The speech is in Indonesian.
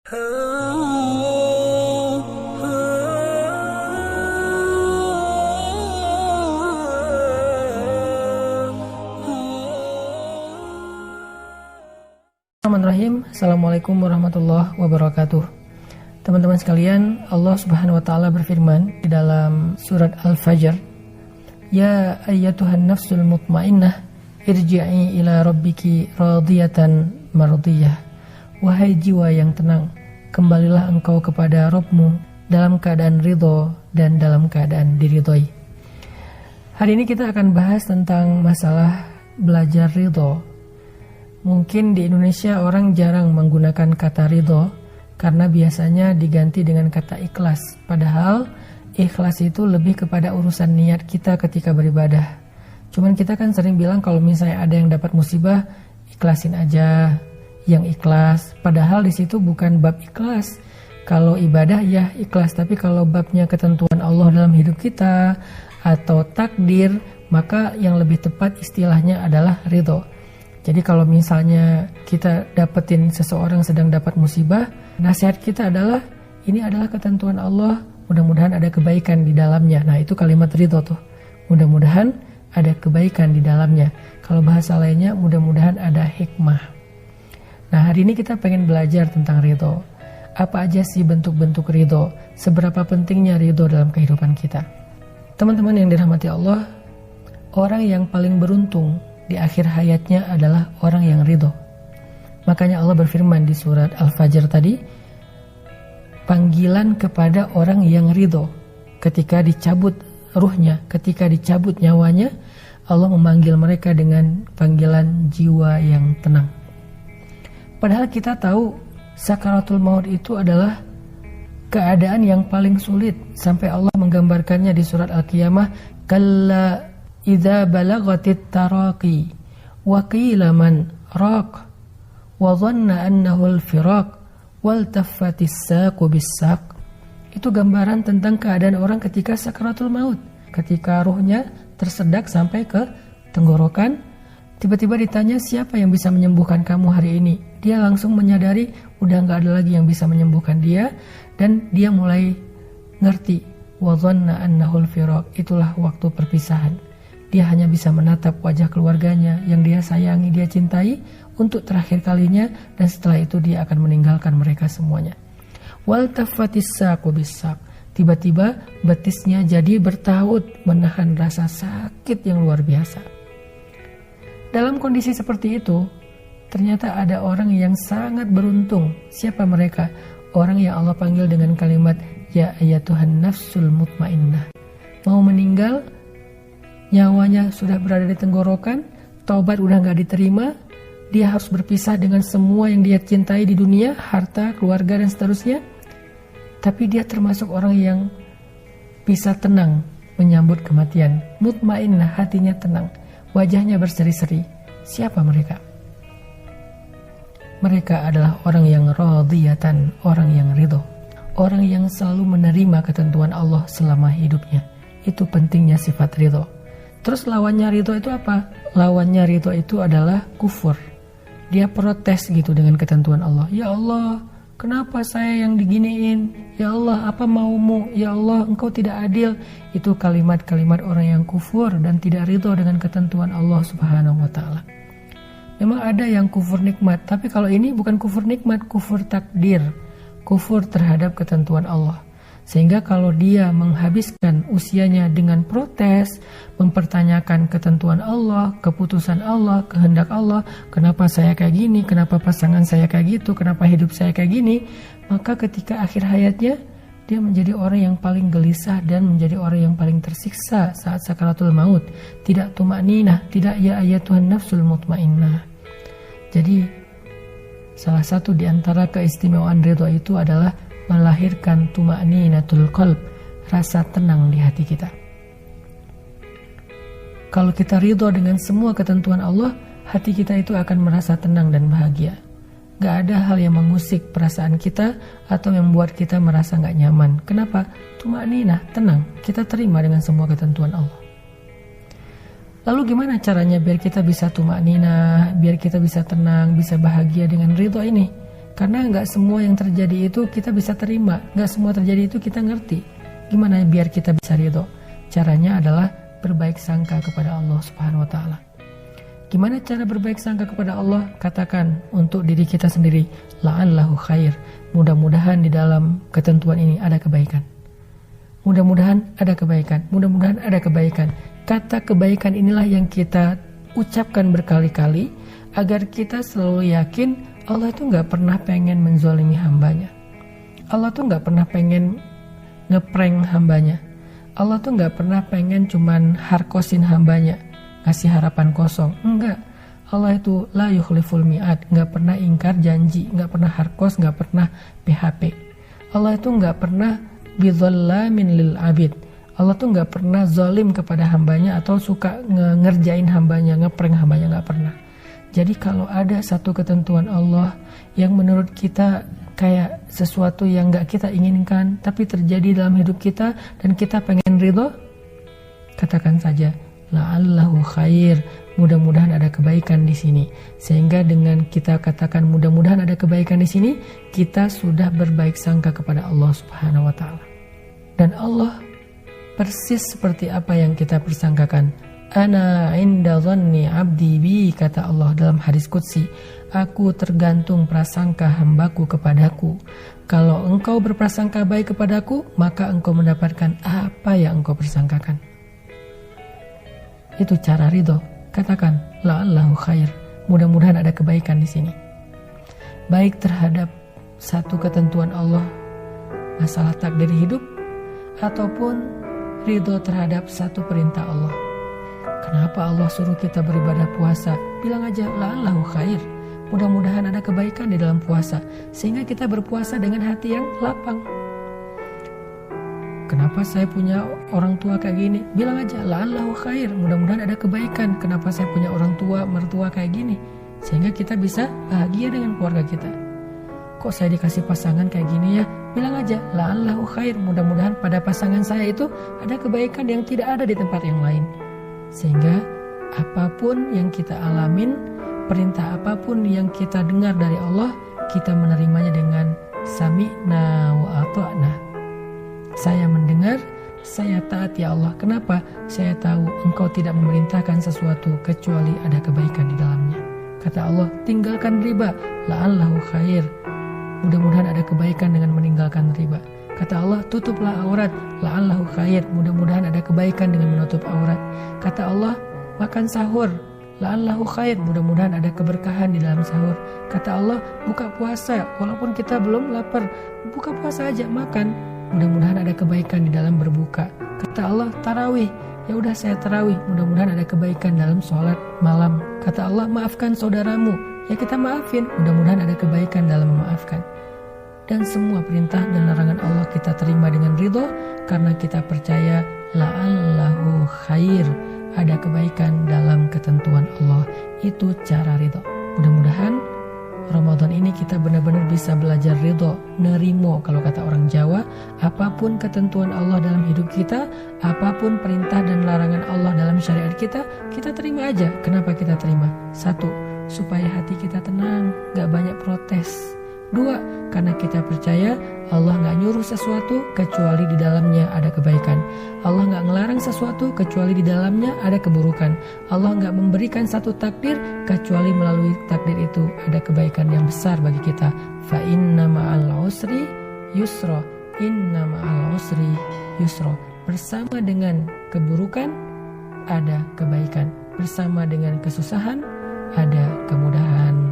Bismillahirrahmanirrahim. Assalamualaikum warahmatullahi wabarakatuh. Teman-teman sekalian, Allah Subhanahu wa taala berfirman di dalam surat Al-Fajr, "Ya ayyatuhan nafsul mutmainnah, irji'i ila rabbiki radiyatan mardiyah." Wahai jiwa yang tenang, kembalilah engkau kepada Rabbmu dalam keadaan ridho dan dalam keadaan diridhoi. Hari ini kita akan bahas tentang masalah belajar ridho. Mungkin di Indonesia orang jarang menggunakan kata ridho karena biasanya diganti dengan kata ikhlas. Padahal ikhlas itu lebih kepada urusan niat kita ketika beribadah. Cuman kita kan sering bilang kalau misalnya ada yang dapat musibah, ikhlasin aja, yang ikhlas. Padahal di situ bukan bab ikhlas. Kalau ibadah ya ikhlas, tapi kalau babnya ketentuan Allah dalam hidup kita atau takdir, maka yang lebih tepat istilahnya adalah ridho. Jadi kalau misalnya kita dapetin seseorang sedang dapat musibah, nasihat kita adalah ini adalah ketentuan Allah, mudah-mudahan ada kebaikan di dalamnya. Nah itu kalimat ridho tuh, mudah-mudahan ada kebaikan di dalamnya. Kalau bahasa lainnya mudah-mudahan ada hikmah. Nah hari ini kita pengen belajar tentang ridho. Apa aja sih bentuk-bentuk ridho? Seberapa pentingnya ridho dalam kehidupan kita? Teman-teman yang dirahmati Allah, orang yang paling beruntung di akhir hayatnya adalah orang yang ridho. Makanya Allah berfirman di surat Al-Fajr tadi, panggilan kepada orang yang ridho. Ketika dicabut ruhnya, ketika dicabut nyawanya, Allah memanggil mereka dengan panggilan jiwa yang tenang. Padahal kita tahu sakaratul maut itu adalah keadaan yang paling sulit. Sampai Allah menggambarkannya di surat Al-Qiyamah, kalla idza balagatit taraqi wa qila man raq wa dhanna annahu al-firaq wal taffatis saqu bis-saq. Itu gambaran tentang keadaan orang ketika sakaratul maut, ketika ruhnya tersedak sampai ke tenggorokan. Tiba-tiba ditanya siapa yang bisa menyembuhkan kamu hari ini. Dia langsung menyadari udah gak ada lagi yang bisa menyembuhkan dia, dan dia mulai ngerti wa dhanna annahu al-firaq, itulah waktu perpisahan. Dia hanya bisa menatap wajah keluarganya yang dia sayangi, dia cintai untuk terakhir kalinya, dan setelah itu dia akan meninggalkan mereka semuanya. Wal taffatis saqu bis-saq, tiba-tiba betisnya jadi bertaut menahan rasa sakit yang luar biasa. Dalam kondisi seperti itu, ternyata ada orang yang sangat beruntung. Siapa mereka? Orang yang Allah panggil dengan kalimat ya ayyatuhan nafsul mutmainnah. Mau meninggal, nyawanya sudah berada di tenggorokan, taubat udah gak diterima, dia harus berpisah dengan semua yang dia cintai di dunia, harta, keluarga, dan seterusnya. Tapi dia termasuk orang yang bisa tenang menyambut kematian. Mutmainnah, hatinya tenang, wajahnya berseri-seri. Siapa mereka? Mereka adalah orang yang radiyatan, orang yang ridho, orang yang selalu menerima ketentuan Allah selama hidupnya. Itu pentingnya sifat ridho. Terus lawannya ridho itu apa? Lawannya ridho itu adalah kufur. Dia protes gitu dengan ketentuan Allah. Ya Allah, kenapa saya yang diginiin? Ya Allah, apa maumu? Ya Allah, engkau tidak adil. Itu kalimat-kalimat orang yang kufur dan tidak ridho dengan ketentuan Allah Subhanahu wa ta'ala. Memang ada yang kufur nikmat, tapi kalau ini bukan kufur nikmat, kufur takdir, kufur terhadap ketentuan Allah. Sehingga kalau dia menghabiskan usianya dengan protes, mempertanyakan ketentuan Allah, keputusan Allah, kehendak Allah, kenapa saya kayak gini, kenapa pasangan saya kayak gitu, kenapa hidup saya kayak gini, maka ketika akhir hayatnya, dia menjadi orang yang paling gelisah dan menjadi orang yang paling tersiksa saat sakaratul maut. Tidak tumakninah, tidak ya ayyatuhan nafsul mutmainnah. Jadi, salah satu di antara keistimewaan ridho itu adalah melahirkan tumakninatul qalb, rasa tenang di hati kita. Kalau kita ridho dengan semua ketentuan Allah, hati kita itu akan merasa tenang dan bahagia. Gak ada hal yang mengusik perasaan kita atau yang membuat kita merasa gak nyaman. Kenapa? Tumakninah, tenang, kita terima dengan semua ketentuan Allah. Lalu gimana caranya biar kita bisa tumakninah, biar kita bisa tenang, bisa bahagia dengan ridho ini? Karena nggak semua yang terjadi itu kita bisa terima, nggak semua terjadi itu kita ngerti. Gimana biar kita bisa ridho? Caranya adalah berbaik sangka kepada Allah Subhanahu wa Ta'ala. Gimana cara berbaik sangka kepada Allah? Katakan untuk diri kita sendiri, la'allahu khair. Mudah-mudahan di dalam ketentuan ini ada kebaikan. Mudah-mudahan ada kebaikan. Mudah-mudahan ada kebaikan. Kata kebaikan inilah yang kita ucapkan berkali-kali agar kita selalu yakin Allah itu nggak pernah pengen menzalimi hambanya. Allah tuh nggak pernah pengen ngeprank hambanya. Allah tuh nggak pernah pengen cuman harkosin hambanya, ngasih harapan kosong. Enggak. Allah itu la yukhliful mi'ad, nggak pernah ingkar janji, nggak pernah harkos, nggak pernah PHP. Allah itu nggak pernah bidzallamin lil abid. Allah tuh nggak pernah zalim kepada hambanya atau suka ngerjain hambanya, ngeprank hambanya, nggak pernah. Jadi kalau ada satu ketentuan Allah yang menurut kita kayak sesuatu yang nggak kita inginkan, tapi terjadi dalam hidup kita dan kita pengen ridho, katakan saja, la'allahu khair, mudah-mudahan ada kebaikan di sini. Sehingga dengan kita katakan mudah-mudahan ada kebaikan di sini, kita sudah berbaik sangka kepada Allah Subhanahu wa Ta'ala. Dan Allah persis seperti apa yang kita persangkakan. Ana inda dhanni abdi bi, kata Allah dalam hadis qudsi, aku tergantung prasangka hambaku kepadaku. Kalau engkau berprasangka baik kepadaku, maka engkau mendapatkan apa yang engkau persangkakan. Itu cara ridho. Katakan la'allahu khair, mudah-mudahan ada kebaikan di sini. Baik terhadap satu ketentuan Allah, masalah takdir hidup, ataupun ridho terhadap satu perintah Allah. Kenapa Allah suruh kita beribadah puasa? Bilang aja la'allahu khair, mudah-mudahan ada kebaikan di dalam puasa, sehingga kita berpuasa dengan hati yang lapang. Kenapa saya punya orang tua kayak gini? Bilang aja la'allahu khair, mudah-mudahan ada kebaikan. Kenapa saya punya orang tua, mertua kayak gini? Sehingga kita bisa bahagia dengan keluarga kita. Kok saya dikasih pasangan kayak gini ya? Bilang aja la'allahu khair, mudah-mudahan pada pasangan saya itu ada kebaikan yang tidak ada di tempat yang lain. Sehingga apapun yang kita alamin, perintah apapun yang kita dengar dari Allah, kita menerimanya dengan sami'na wa ata'na. Saya mendengar, saya taat ya Allah. Kenapa? Saya tahu engkau tidak memerintahkan sesuatu kecuali ada kebaikan di dalamnya. Kata Allah, tinggalkan riba, la'allahu khair, mudah-mudahan ada kebaikan dengan meninggalkan riba. Kata Allah, tutuplah aurat, la'allahu khair, mudah-mudahan ada kebaikan dengan menutup aurat. Kata Allah, makan sahur, la'allahu khair, mudah-mudahan ada keberkahan di dalam sahur. Kata Allah, buka puasa, walaupun kita belum lapar, buka puasa aja, makan, mudah-mudahan ada kebaikan di dalam berbuka. Kata Allah, tarawih, ya udah saya tarawih, mudah-mudahan ada kebaikan dalam sholat malam. Kata Allah, maafkan saudaramu, ya kita maafin, mudah-mudahan ada kebaikan dalam memaafkan. Dan semua perintah dan larangan Allah kita terima dengan ridho, karena kita percaya la'allahu khair, ada kebaikan dalam ketentuan Allah. Itu cara ridho. Mudah-mudahan Ramadan ini kita benar-benar bisa belajar ridho, nerimo kalau kata orang Jawa, apapun ketentuan Allah dalam hidup kita, apapun perintah dan larangan Allah dalam syariat kita, kita terima aja. Kenapa kita terima? 1, supaya hati kita tenang, gak banyak protes. 2, karena kita percaya Allah gak nyuruh sesuatu kecuali di dalamnya ada kebaikan. Allah gak ngelarang sesuatu kecuali di dalamnya ada keburukan. Allah gak memberikan satu takdir kecuali melalui takdir itu ada kebaikan yang besar bagi kita. Fa inna ma'al usri yusra, inna ma'al usri yusra. Bersama dengan keburukan ada kebaikan, bersama dengan kesusahan ada kemudahan.